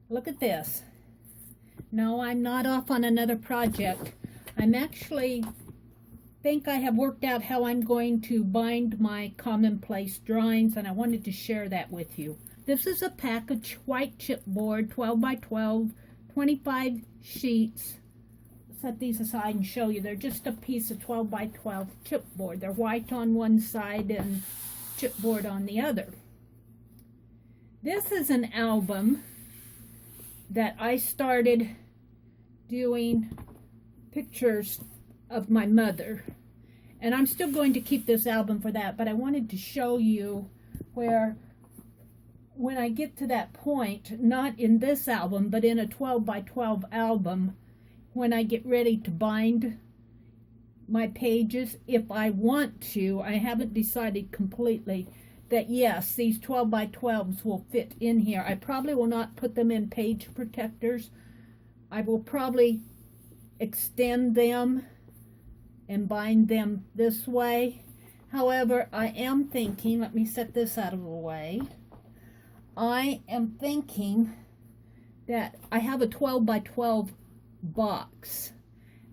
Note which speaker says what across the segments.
Speaker 1: Look at this. No, I'm not off on another project. I'm actually think I have worked out how I'm going to bind my Commonplace drawings, and I wanted to share that with you. This is a package white chipboard, 12 by 12, 25 sheets. Set these aside and show you. They're just a piece of 12 by 12 chipboard. They're white on one side and chipboard on the other. This is an album that I started doing pictures of my mother, and I'm still going to keep this album for that, but I wanted to show you where when I get to that point, not in this album but in a 12 by 12 album, when I get ready to bind my pages, if I want to, I haven't decided completely that yes, these 12 by 12s will fit in here. I probably will not put them in page protectors. I will probably extend them and bind them this way. However, I am thinking, let me set this out of the way. I am thinking that I have a 12 by 12 box,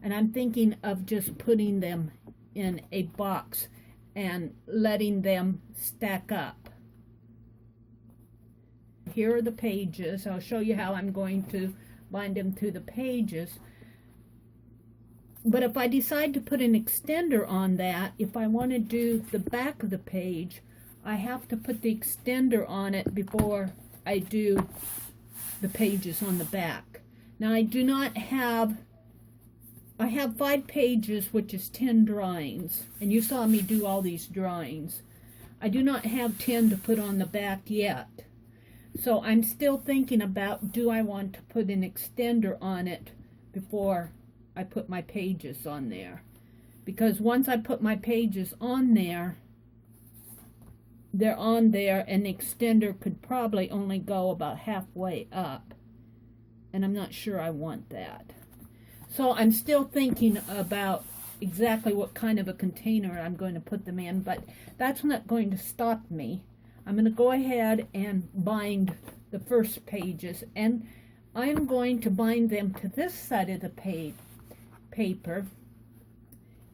Speaker 1: and I'm thinking of just putting them in a box and letting them stack up. Here are the pages. I'll show you how I'm going to bind them to the pages. But if I decide to put an extender on that, if I want to do the back of the page, I have to put the extender on it before I do the pages on the back. Now I do not have, I have 5 pages, which is 10 drawings, and you saw me do all these drawings. I do not have 10 to put on the back yet. So I'm still thinking about, do I want to put an extender on it before I put my pages on there? Because once I put my pages on there, they're on there, and the extender could probably only go about halfway up, and I'm not sure I want that. So I'm still thinking about exactly what kind of a container I'm going to put them in, but that's not going to stop me. I'm going to go ahead and bind the first pages, and I'm going to bind them to this side of the paper.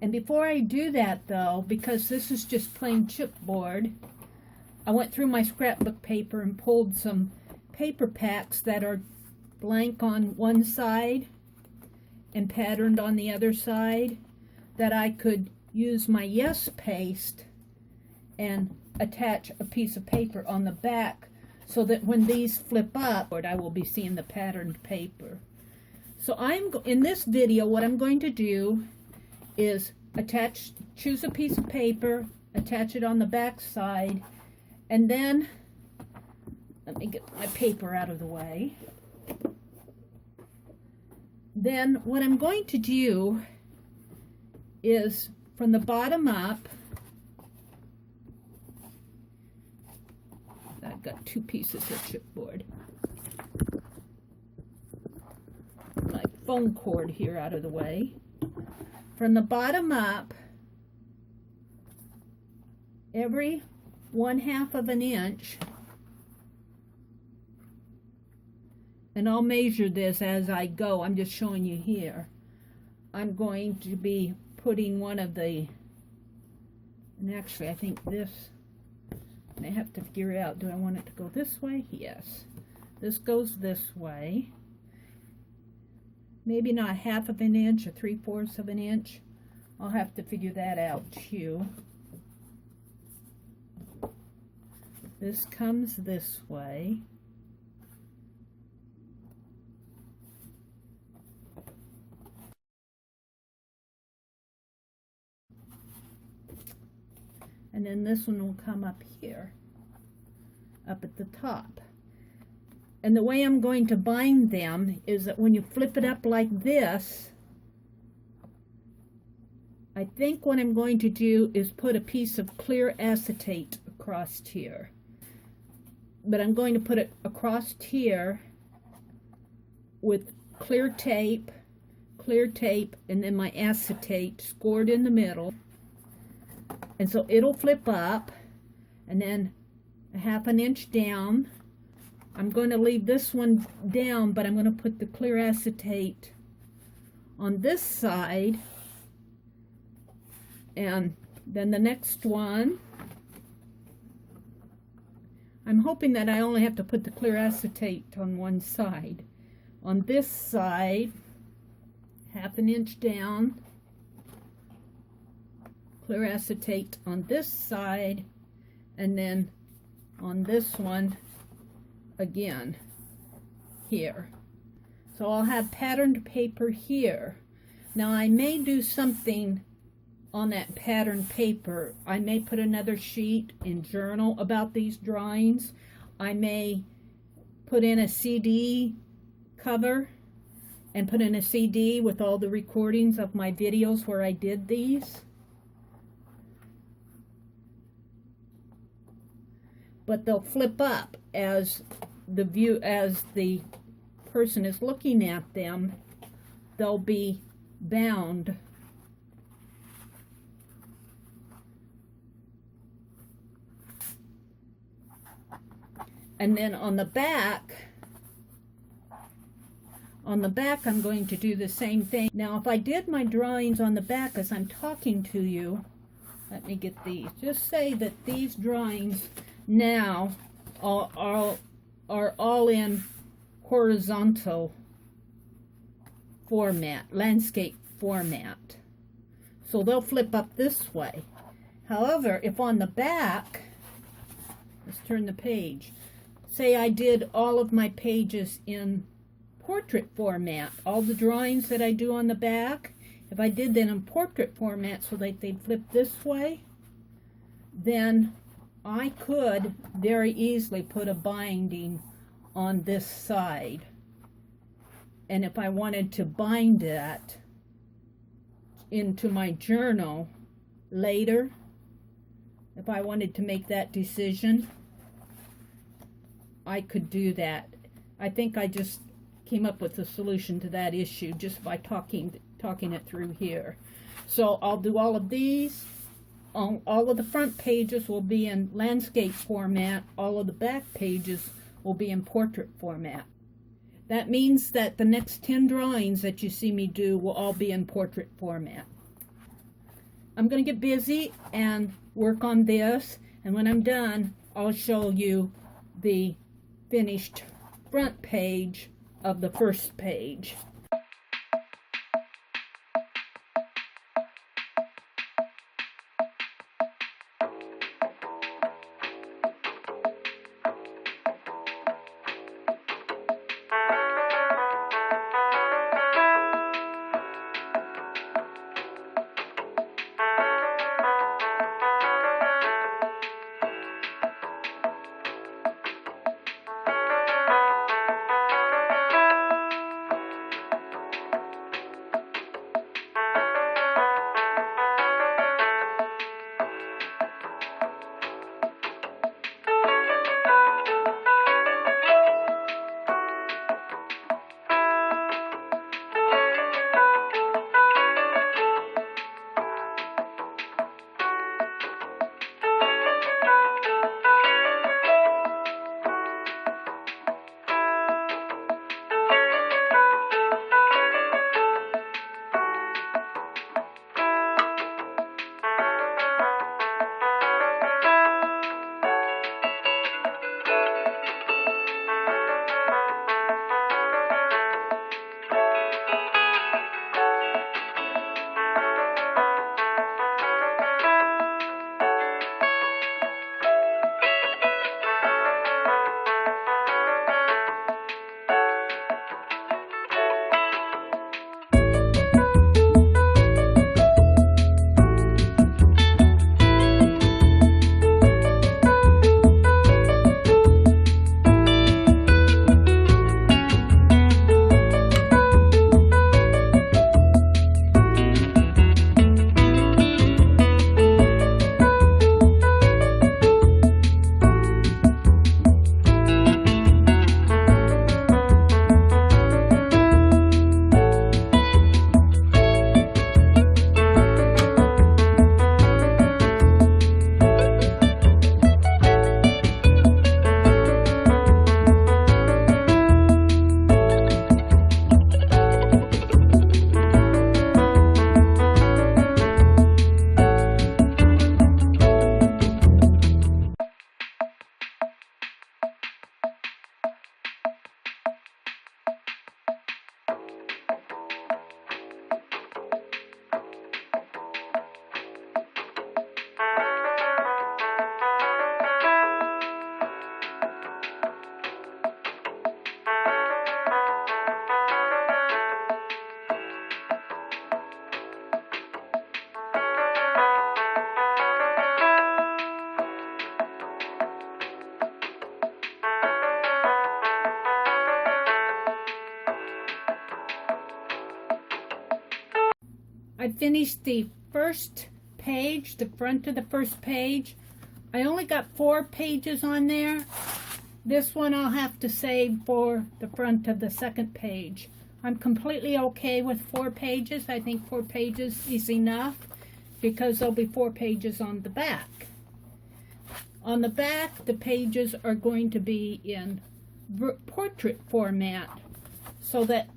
Speaker 1: And before I do that though, because this is just plain chipboard, I went through my scrapbook paper and pulled some paper packs that are blank on one side and patterned on the other side, that I could use my Yes paste and attach a piece of paper on the back, so that when these flip up, I will be seeing the patterned paper. So in this video, what I'm going to do is choose a piece of paper, attach it on the back side, and then, let me get my paper out of the way. Then what I'm going to do is, from the bottom up, I've got 2 pieces of chipboard. My phone cord here out of the way. From the bottom up, every 1/2 of an inch, and I'll measure this as I go, I'm just showing you here, I'm going to be putting one of the, and actually I think this, I have to figure out, do I want it to go this way? Yes. This goes this way. Maybe not 1/2 of an inch or 3/4 of an inch. I'll have to figure that out too. This comes this way. And then this one will come up here, up at the top. And the way I'm going to bind them is that when you flip it up like this, I think what I'm going to do is put a piece of clear acetate across here. But I'm going to put it across here with clear tape, and then my acetate scored in the middle. And so it'll flip up, and then 1/2 an inch down, I'm going to leave this one down, but I'm going to put the clear acetate on this side, and then the next one, I'm hoping that I only have to put the clear acetate on one side. On this side, 1/2 inch down, clear acetate on this side, and then on this one again here. So I'll have patterned paper here. Now I may do something on that patterned paper. I may put another sheet in journal about these drawings. I may put in a CD cover and put in a CD with all the recordings of my videos where I did these. But they'll flip up as the person is looking at them. They'll be bound. And then on the back, I'm going to do the same thing. Now, if I did my drawings on the back as I'm talking to you, let me get these. Just say that these drawings now are all in horizontal format, landscape format. So they'll flip up this way. However, if on the back, let's turn the page. Say I did all of my pages in portrait format, all the drawings that I do on the back, if I did them in portrait format so that they'd flip this way, then I could very easily put a binding on this side. And if I wanted to bind that into my journal later, if I wanted to make that decision, I could do that. I think I just came up with a solution to that issue just by talking it through here. So I'll do all of these. All of the front pages will be in landscape format. All of the back pages will be in portrait format. That means that the next 10 drawings that you see me do will all be in portrait format. I'm going to get busy and work on this, and when I'm done, I'll show you the finished front page of the first page. I finished the first page, the front of the first page. I only got 4 pages on there. This one I'll have to save for the front of the second page. I'm completely okay with 4 pages. I think 4 pages is enough because there'll be 4 pages on the back. On the back, the pages are going to be in portrait format so that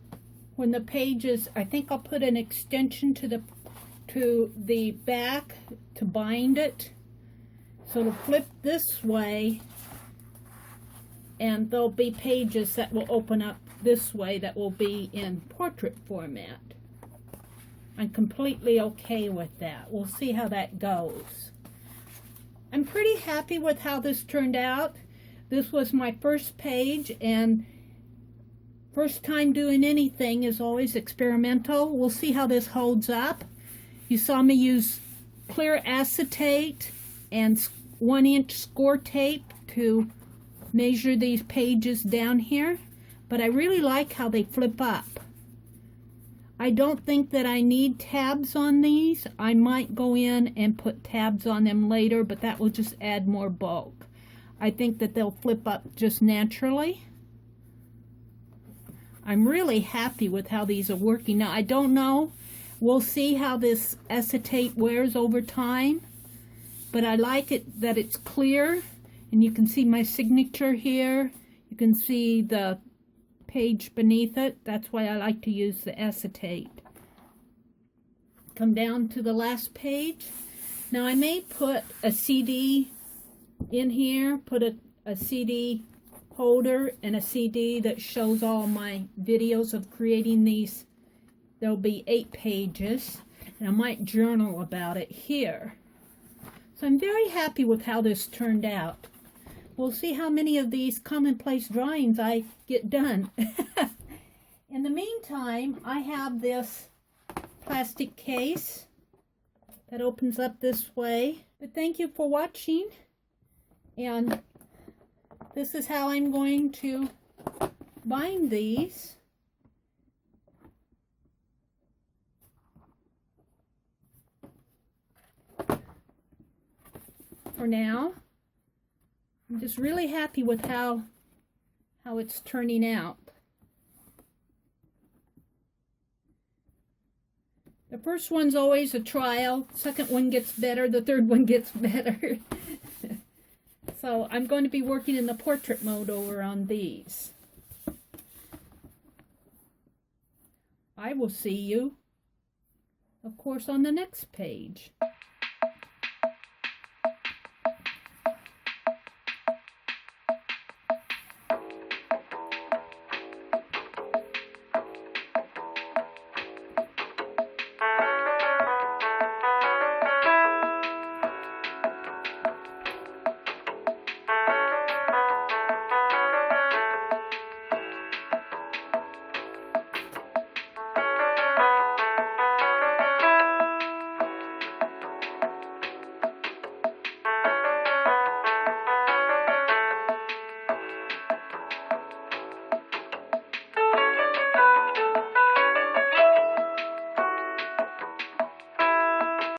Speaker 1: when the pages, I think I'll put an extension to the back to bind it. So it'll flip this way, and there'll be pages that will open up this way that will be in portrait format. I'm completely okay with that. We'll see how that goes. I'm pretty happy with how this turned out. This was my first page, and first time doing anything is always experimental. We'll see how this holds up. You saw me use clear acetate and 1-inch score tape to measure these pages down here, but I really like how they flip up. I don't think that I need tabs on these. I might go in and put tabs on them later, but that will just add more bulk. I think that they'll flip up just naturally. I'm really happy with how these are working. Now, I don't know. We'll see how this acetate wears over time, but I like it that it's clear, and you can see my signature here. You can see the page beneath it. That's why I like to use the acetate. Come down to the last page. Now I may put a CD in here, put a CD holder and a CD that shows all my videos of creating these. There'll be 8 pages, and I might journal about it here. So I'm very happy with how this turned out. We'll see how many of these commonplace drawings I get done. In the meantime, I have this plastic case that opens up this way. But thank you for watching. And this is how I'm going to bind these. For now. I'm just really happy with how it's turning out. The first one's always a trial. Second one gets better. The third one gets better. So I'm going to be working in the portrait mode over on these. I will see you, of course, on the next page.